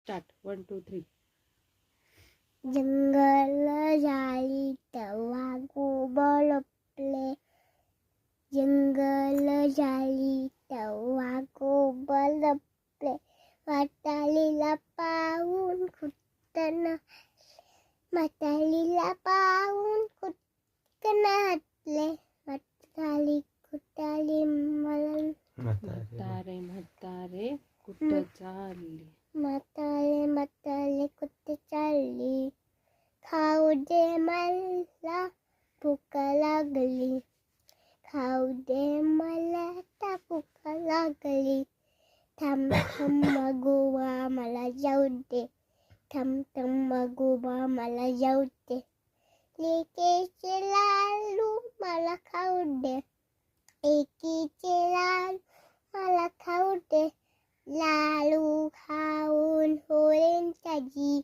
Start 1 2 3. जंगल झाली तेव्हा गोबळ लपले. जंगल झाली तेव्हा गोबळ लपले. म्हातारीला पाहून कुटकन म्हातारीला पाहून कुटकन हसले. म्हातारी कुटाली मला म्हातारे कुठं चालली. म्हातारे कुठे चालली. खाऊ दे मला भूक लागली. खाऊ दे मला आता भूक लागली. थांब थांब मागोबा मला जाऊ दे. थांब थांब मागोबा मला जाऊ दे. एकीचे लाडू मला खाऊ दे. एकीचे लाडू मला खाऊ दे. लाडू खाऊन होईन ताजी.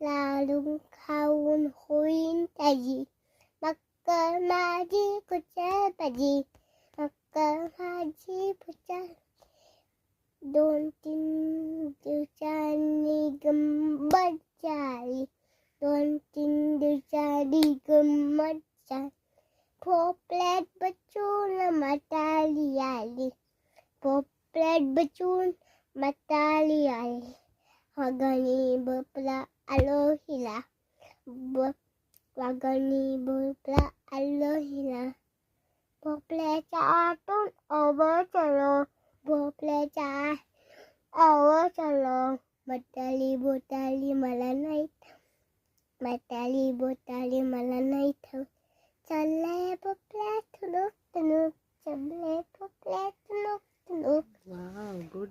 लाडू खाऊन होईन ताजी. मक्कर माझी कुचल भाजी. मक्कर माझी कुचल. 2-3 दिवसांनी गंमत झाली. 2-3 दिवसांनी गंमत झाली. भोपळ्यात बसून म्हातारी आली. भोपळ्यात बसून म्हातारी आली. वाघाने भोपळा आलो हिला. वाघाने भोपळा आलो हिला. भोपळ्याच्या आतून ओबळ चलो. भोपळ्याच्या ओबळ चलो. म्हातारी बोटाली मला नाही ठाऊक. म्हातारी बोटाली मला नाही ठाऊक. चालले भोपळ्या तुणूक तुणूक. चालले भोपळ्या तुणूक तुणूक. Wow, good.